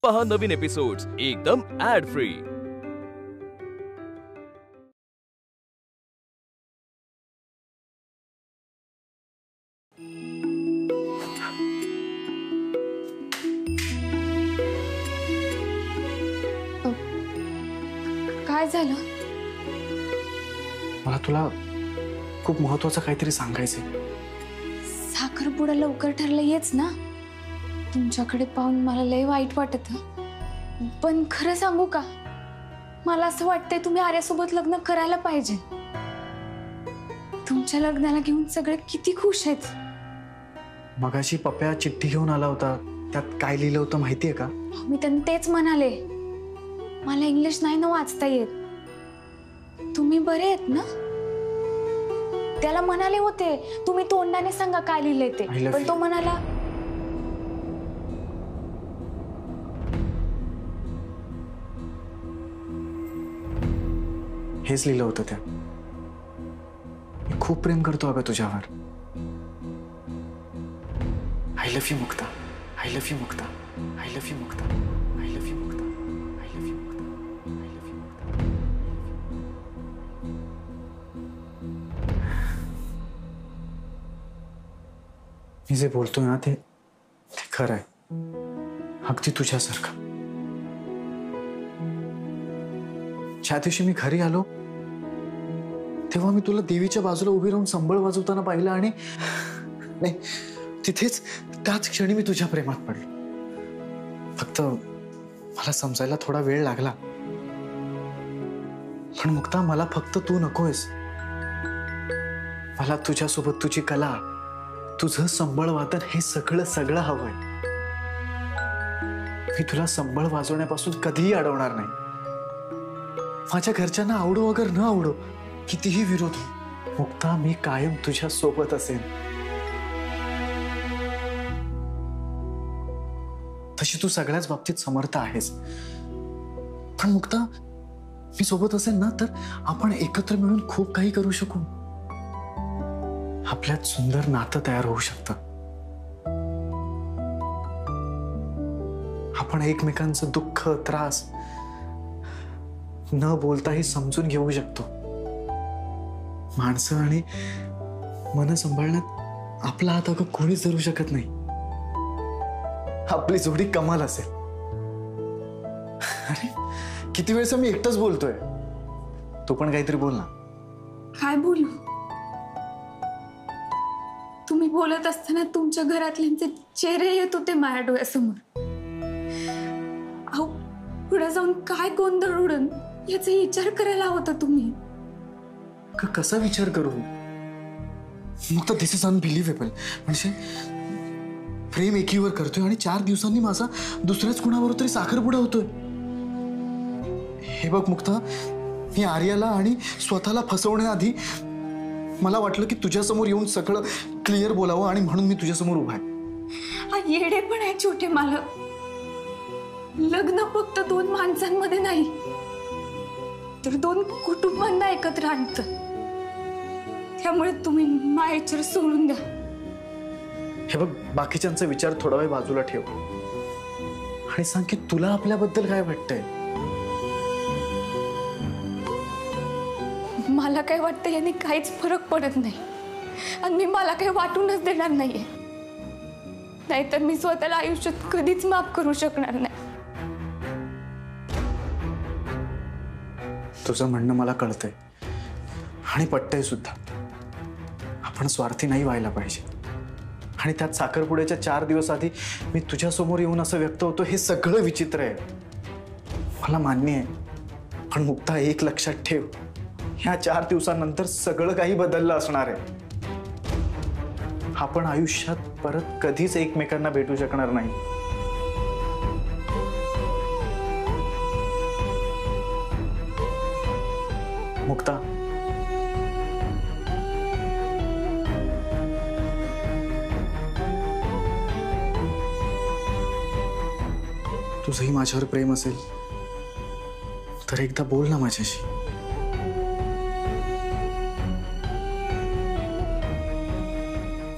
पहा नवीन एपिसोड्स एकदम add free. काय झालं? मला तुला खूप महत्त्वाचं काहीतरी सांगायचंय। साखरपुडा लवकर ठरलं येच ना? तुमच्याकडे पाहून मला लय वाईट वाटत, पण खरं सांगू का, मला असं वाटतंय तुम्ही आर्यासोबत लग्न करायला पाहिजे। तुमच्या लग्नाला घेऊन सगळे किती खुश आहेत। मगाशी पप्या चिठ्ठी घेऊन आला होता, त्यात काय लिहिलं होतं माहितीये का? मी त्यांना तेच म्हणाले, मला इंग्लिश नाही ना वाचता येत। तुम्ही बरे आहेत ना? त्याला म्हणाले होते तुम्ही तोंडाने सांगा काय लिहिलंय ते, पण तो म्हणाला हेच लिहिलं होतं त्या। मी खूप प्रेम करतो अगं तुझ्यावर। I love you Mukta, I love you Mukta, I love you Mukta, I love you Mukta, I love you Mukta, I love you Mukta. मी जे बोलतोय ना ते खरं आहे, अगदी तुझ्यासारखं। ज्या दिवशी मी घरी आलो तेव्हा मी तुला देवीच्या बाजूला उभी राहून संबळ वाजवताना पाहिलं, आणि नाही तिथेच त्याच क्षणी मी तुझ्या प्रेमात पडलो। फक्त मला समजायला थोडा वेळ लागला, पण मुक्ता मला फक्त तू नकोयस। मला तुझ्यासोबत तुझी कला, तुझं संबळ वादन हे सगळं सगळं हवंय। मी तुला संबळ वाजवण्यापासून कधीही अडवणार नाही। माझ्या घरच्यांना आवडो अगर न आवडो, कितीही विरोध हो, मुक्ता मी कायम तुझ्या सोबत असेन। तशी तू सगळ्याच बाबतीत समर्थ आहेस, पण मुक्ता मी सोबत असेल ना तर आपण एकत्र मिळून खूप काही करू शकू। आपल्यात सुंदर नातं तयार होऊ शकतं। आपण एकमेकांचं दुःख त्रास न बोलताही समजून घेऊ शकतो। माणसं आणि मन सांभाळण्यात आपला हात अगं कोणीच धरू शकत नाही। आपली जोडी कमाल असेल। अरे किती वेळेस मी एकटाच बोलतोय, तू पण काहीतरी बोल ना। काय बोलू? तुम्ही बोलत असताना तुमच्या घरातल्यांचे चेहरे येत होते माझ्या डोळ्यासमोर। अहो पुढे जाऊन काय गोंधळ उडन याचा विचार करायला होता तुम्ही। कसा विचार करू? मग तर दिस इज अनबिलिव्हेबल। म्हणजे प्रेम एकीवर करतोय आणि 4 दिवसांनी माझा दुसऱ्याच कुणावर तरी साखरपुडा होतोय। हे बघ मुक्ता, मी आर्याला आणि स्वतःला फसवण्याआधी मला वाटलं की तुझ्यासमोर येऊन सगळं क्लिअर बोलावं, आणि म्हणून मी तुझ्यासमोर उभा आहे। हा येडे पण आहे छोटे मालक। लग्न फक्त 2 माणसांमध्ये नाही तर 2 कुटुंबांना एकत्र आणतं। त्यामुळे तुम्ही माझ्यावर सोडून द्या। हे बघ, बाकीच्यांचा विचार थोडा वेळ बाजूला ठेव आणि सांग की तुला आपल्याबद्दल काय वाटतंय। मला काय वाटतं याने काहीच फरक पडत नाही, आणि मी मला काही वाटूनच देणार नाहीये। नाहीतर मी स्वतःला आयुष्यात कधीच माफ करू शकणार नाही। तुझं म्हणणं मला कळतंय आणि पटतंय सुद्धा। आपण स्वार्थी नाही व्हायला पाहिजे, आणि त्यात साखरपुड्याच्या 4 दिवस आधी मी तुझ्यासमोर येऊन असं व्यक्त होतो हे सगळं विचित्र आहे। मला मान्य आहे, पण मुक्ता एक लक्षात ठेव, ह्या 4 दिवसांनंतर सगळं काही बदललं असणार आहे। आपण आयुष्यात परत कधीच एकमेकांना भेटू शकणार नाही। मुक्ता, तुझंही माझ्यावर प्रेम असेल तर एकदा बोल ना माझ्याशी।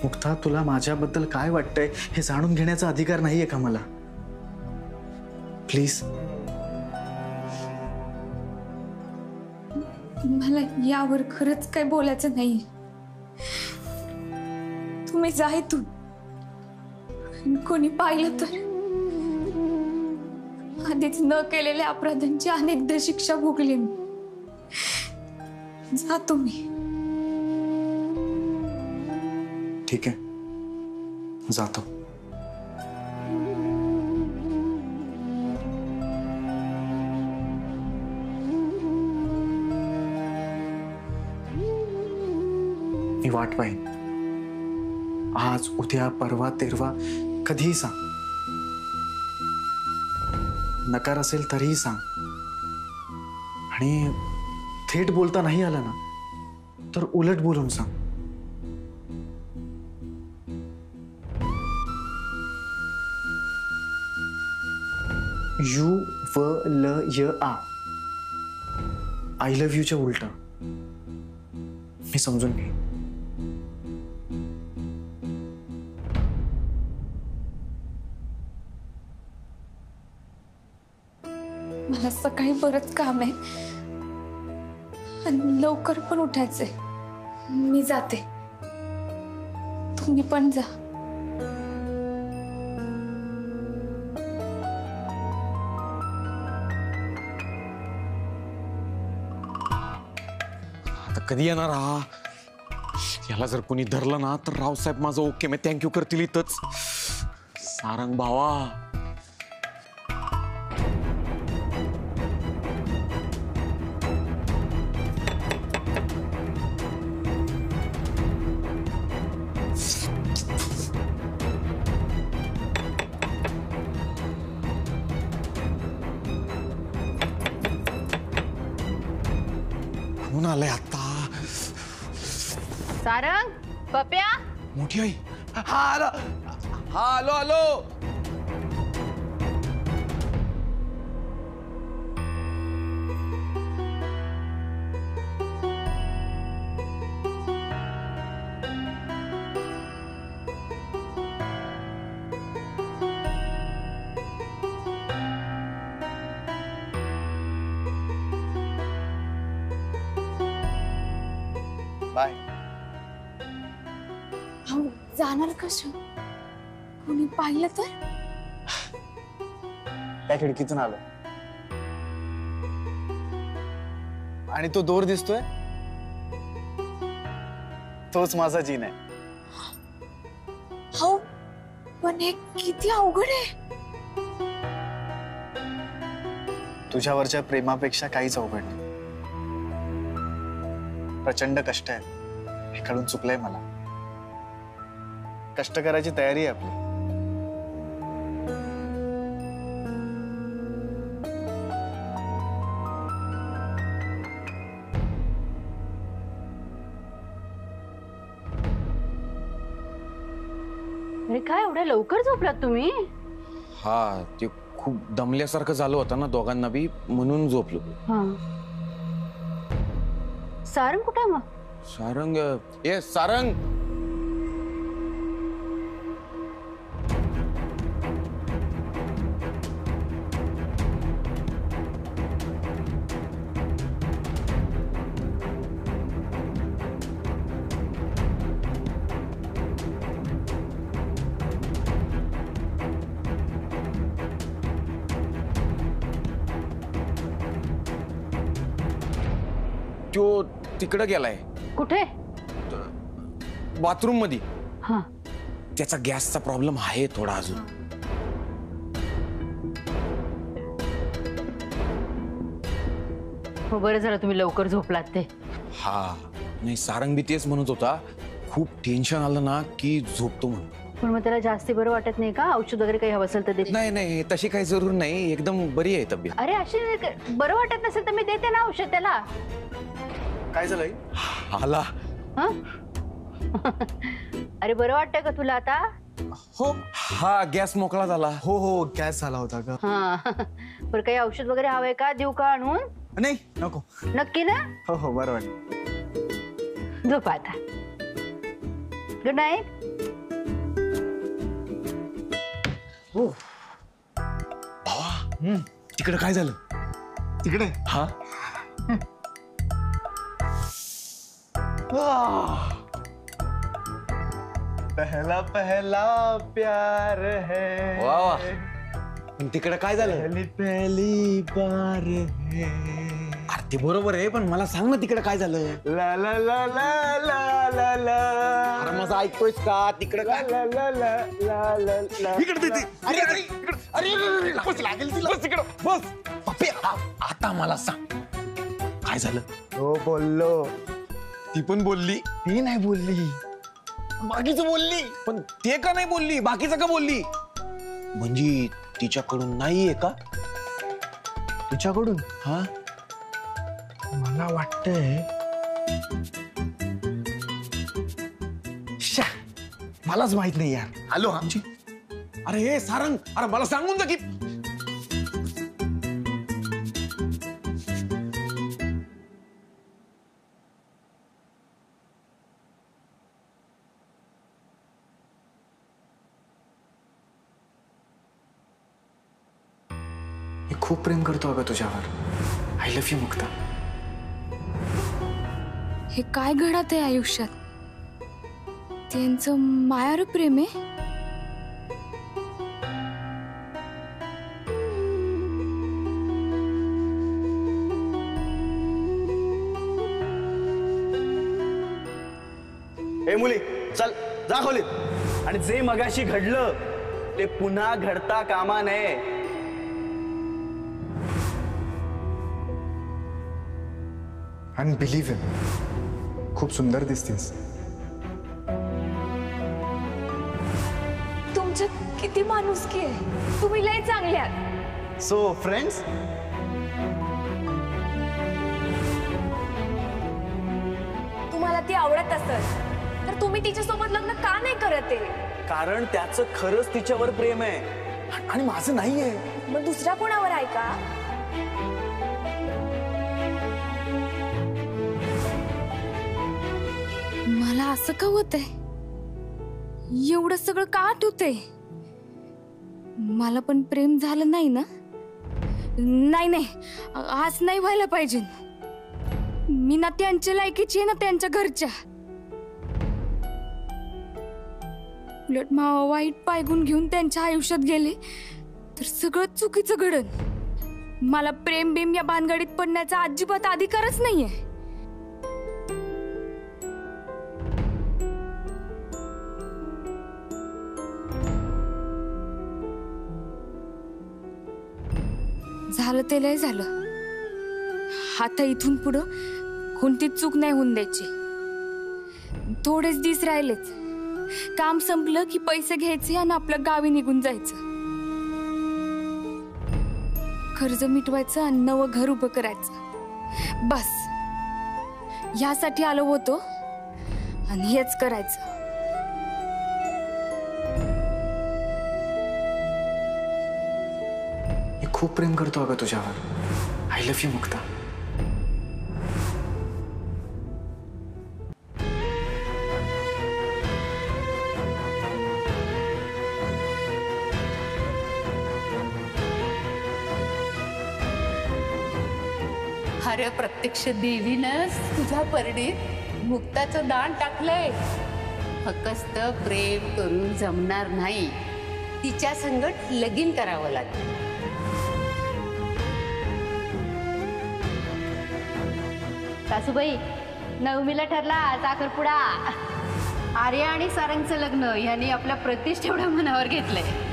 मुक्ता, तुला माझ्याबद्दल काय वाटतंय हे जाणून घेण्याचा अधिकार नाहीये का मला? प्लीज. मला यावर खरंच काय बोलायचं नाही. तुम्ही जा इथून. कोणी पाहिलं तर आधीच न केलेल्या अपराधांची अनेकदा शिक्षा भोगली मी. जा तुम्ही. ठीक आहे, जातो. मी वाट पाहीन. आज उद्या परवा तेरवा कधीही सांग. नकार असेल तरीही सांग. आणि थेट बोलता नाही आलं ना तर उलट बोलून सांग. यू व ल य आ. आय लव्ह यूच्या उलट. मी समजून घे. मला सकाळी बरंच काम आहे आणि लवकर पण उठायचंय. मी जाते. तुम्ही पण जा. आता कधी येणार हा? याला जर कोणी धरलं ना तर रावसाहेब माझं ओके मी थँक्यू करतील इथंच. सारंग भावा, कोण आलंय आता? सारंग, पप्या, मोठी आई. हा आलो. हा आलो आलो. बाय. अहो, जाणार कसं? कोणी पाहिलं तर? त्या खिडकीतून आलो आणि तो दोर दिसतोय तोच माझा जीन आहे. हो, पण हे किती अवघड आहे. तुझ्यावरच्या प्रेमापेक्षा काहीच अवघड नाही. प्रचंड कष्ट आहे. हे कळून चुकलंय मला. कष्ट करायची तयारी आहे आपली. अरे काय एवढ्या लवकर झोपलात तुम्ही? हा, ते खूप दमल्यासारखं झालं होतं ना दोघांना बी, म्हणून झोपलो. हा. सारंग कुठे मग? सारंग, ए सारंग. तो तिकडे गेलाय. कुठे? बाथरूम मध्ये. हा. त्याचा गॅसचा प्रॉब्लेम आहे थोडा अजून. हो, बरं झालं तुम्ही लवकर झोपलात ते. हा, नाही सारंग बी तेच म्हणत होता. खूप टेन्शन आलं ना की झोपतो म्हणून. पण मग त्याला जास्ती बरं वाटत नाही का? औषध वगैरे काही हवं असेल तर दे. नाही नाही, तशी काही जरूर नाही. एकदम बरी आहे तब्येत. अरे अशी बरं वाटत नसेल तर मी देते ना औषध त्याला. काय झालंय? आला. हा? अरे बरं वाटतंय का तुला आता? हो हा, गॅस मोकळा झाला. हो हो, गॅस झाला होता का? हा. बरं, काही औषध वगैरे हवंय का? देऊ का आणून? नाही नको. नक्की ना? हो हो, बरं वाटलं. झोप आता. Good night. भावा, तिकडे काय झालं? तिकडे हा पहला पहला प्यार है वा वा. पण तिकडे काय झालं? पहली पहली बार है अरे ते बरोबर आहे, पण मला सांग ना तिकडे काय झालं? ला ला ला ला ला ला ला अरे माझं ऐकतोयस का? तिकडे काय? ला ला ला ला ला ला इकडे तिथे. अरे अरे इकडे. अरे अरे, अरे, बस लागेल तिला. बस तिकडं बस. पप्पी आता मला सांग काय झालं? हो बोललो. ती पण बोलली, ती नाही बोलली. बाकीचं बोलली, पण ते का नाही बोलली? बाकीचं का बोलली? म्हणजे तिच्याकडून नाहीये का? तिच्याकडून हा मला वाटतंय शा, मलाच माहित नाही यार. आलो आमची. अरे हे सारंग, अरे मला सांगून जा की. मी खूप प्रेम करतो अगं तुझ्यावर. I love you Mukta. हे काय घडत आहे आयुष्यात? त्यांचं मायावर प्रेम आहे? ए मुली चल जा खोलीत. आणि जे मगाशी घडलं ते पुन्हा घडता कामा नये. अनबिलीव्हेबल. खूप सुंदर दिसतेस. तुमच्यात किती माणुसकी आहे. तुम्ही लय चांगले आहात. सो फ्रेंड्स, तुम्हाला ती आवडत असेल तर तुम्ही तिच्यासोबत लग्न का नाही करत आहे? कारण त्याचं खरंच तिच्यावर प्रेम आहे आणि माझं नाहीये. मग दुसऱ्या कोणावर आहे का? मला असं का होतंय? एवढं सगळं का आठवतंय? मला पण प्रेम झालं नाही ना? नाही नाही, आज नाही व्हायला पाहिजे. मी ना त्यांच्या लायकीची आहे ना त्यांच्या घरच्या. उलट मावा वाईट पायगून घेऊन त्यांच्या आयुष्यात गेले तर सगळं चुकीचं घडन. मला प्रेम बिम या भानगडीत पडण्याचा अजिबात अधिकारच नाहीये. झालं ते लय झालं. आता इथून पुढं कोणतीच चूक नाही होऊन द्यायची. थोडेच दिवस राहिलेच. काम संपलं की पैसे घ्यायचे आणि आपलं गावी निघून जायचं. कर्ज मिटवायचं आणि नवं घर उभं करायचं. बस यासाठी आलो होतो आणि हेच करायचं. मी खूप प्रेम करतो अगं तुझ्यावर. I love you Mukta. अरे प्रत्यक्ष देवीनंच तुझ्या परडीत मुक्ताचं दान टाकलंय. फकस्त प्रेम करून जमणार नाही, तिच्या संगत लगीन करावं लागेल. सासूबाई, नवमीला ठरला साखरपुडा. आर्या आणि सारंगचं लग्न यांनी आपल्या प्रतिष्ठेवढ्या मनावर घेतलंय.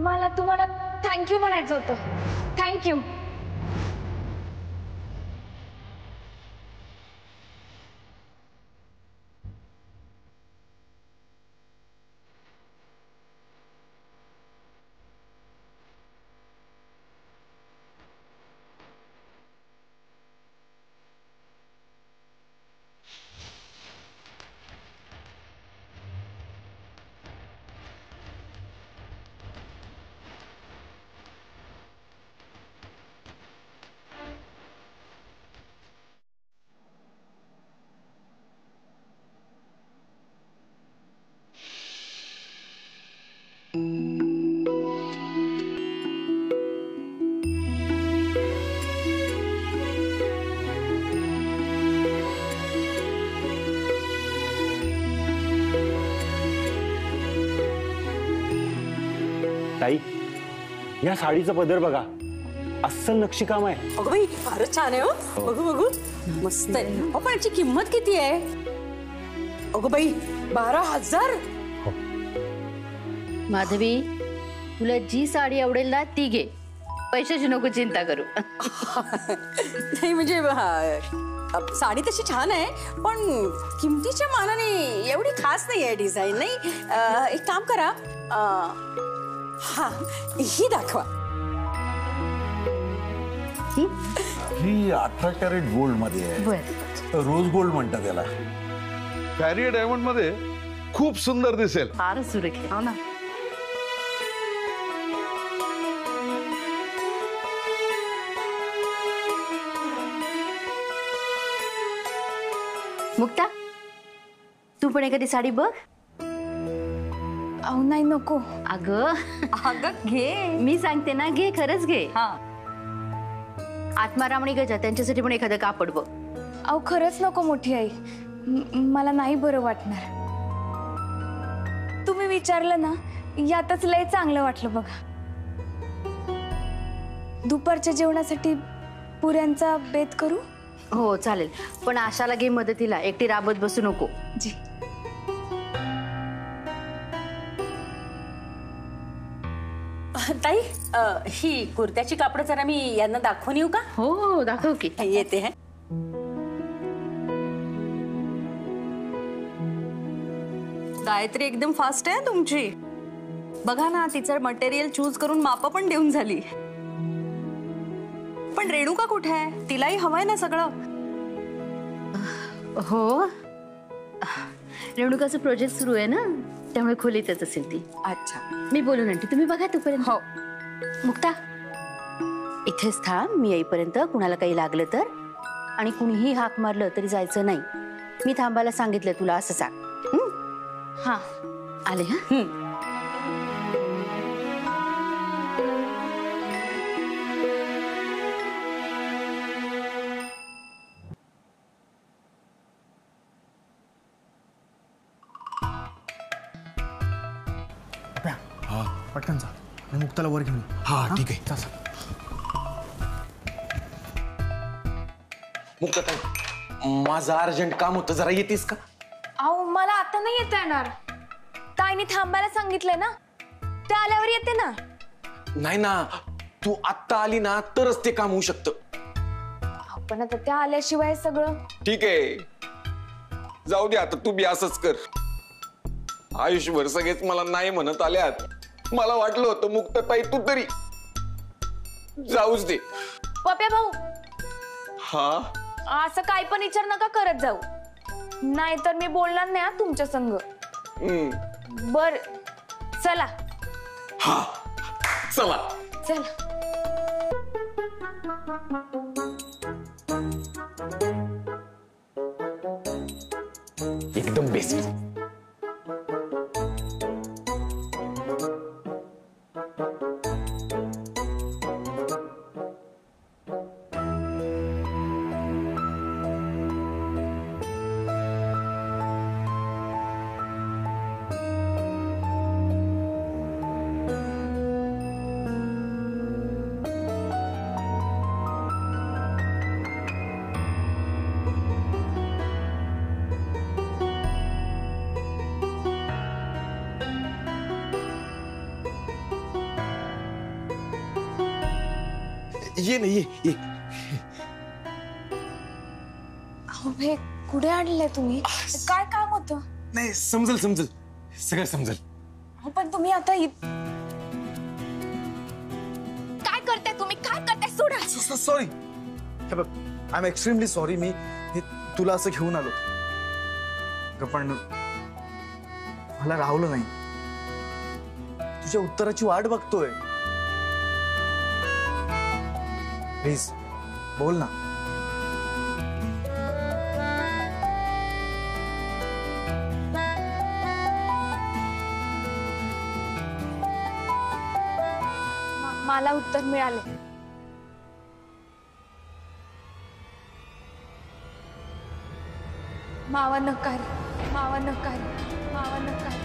मला तुम्हाला थँक्यू म्हणायचं होतं. थँक्यू. ताई, या साडीचा पदर बघा, अस्सल नक्षीकाम आहे. अगं बाई फारच छान आहे. हो बघू बघू, मस्त आहे. हो पण याची किंमत किती आहे? अगं बाई 12,000. माधवी, तुला जी साडी आवडेल ना ती घे, पैशाची नको चिंता करू. नाही म्हणजे साडी तशी छान आहे, पण किमतीच्या मानाने एवढी खास नाही आहे डिझाईन. नाही एक काम करा, हा ही दाखवा. ही 18 कॅरेट गोल्ड मध्ये आहे. बर, रोज गोल्ड म्हणतात त्याला. फॅरिया डायमंड मध्ये खूप सुंदर दिसेल. फारच सुरेख आहे. हो ना. मुक्ता, तू पण एखादी साडी बघ. अहो नाही नको. अगं घे, मी सांगते ना, घे, खरंच घे. हा, आत्माराम आणि गजा त्यांच्यासाठी पण एखादं कापड बघ. अहो खरंच नको मोठी आई, मला नाही बरं वाटणार. तुम्ही विचारलं ना, यातच लय चांगलं वाटलं बघा. दुपारच्या जेवणासाठी पुऱ्यांचा बेत करू? हो चालेल, पण आशाला घे मदतीला, एकटी राबत बसू नको. जी. ताई, ही कुर्त्याची कापड जरा मी यांना दाखवून येऊ का? हो दाखव की. येते. है गायत्री एकदम फास्ट आहे तुमची. बघा ना, तिचं मटेरियल चूज करून माप पण देऊन झाली. पण रेणुका कुठे आहे? तिलाही हवंय ना सगळं. हो, रेणुकाचं प्रोजेक्ट सुरू आहे ना, त्यामुळे खोलीतच असेल ती. अच्छा, मी बोलून आणते, तुम्ही बघा तोपर्यंत. हो. मुक्ता, इथेच थांब, मी येईपर्यंत कुणाला काही लागलं तर, आणि कुणीही हाक मारलं तरी जायचं नाही. मी थांबायला सांगितलं तुला, असं सांग. हा, आले. हा, पटकन जा, मी मुक्ताला वर घेऊन. हा ठीक आहे. जा, जा. मुक्ता, माझं अर्जंट काम होतं, जरा येतेस का? अहो मला आता नाही येता येणार. ताईने थांबायला सांगितलंय ना, त्या आल्यावर येते ना. नाही ना, तू आत्ता आली ना तरच ते काम होऊ शकतं. पण आता त्या आल्याशिवाय सगळं. ठीक आहे, जाऊ दे आता, तू बी असंच कर. आयुष्यभर सगळेच मला नाही म्हणत आल्यात. मला वाटलं होतं मुक्ताताई तू तरी जाऊच दे. पप्या भाऊ, हा, असं काही पण विचार नका करत जाऊ, नाहीतर मी बोलणार नाही तुमच्या संग. बर चला. हा चला. चला. एकदम बेस्ट. ये नाही ये. अहो हे कुठे आणलंय तुम्ही? काय काम होतं? नाही, समजल समजल, सगळं समजल. अहो पण तुम्ही आता काय करताय तुम्ही? काय करताय? सोडा. सॉरी, हे बघ, आय एम एक्स्ट्रीमली सॉरी. मी तुला असं घेऊन आलो, पण मला राहवलं नाही. तुझ्या उत्तराची वाट बघतोय. प्लीज बोल ना. मला उत्तर मिळाले. मावा नकार, मावा नकार, मावा नकार.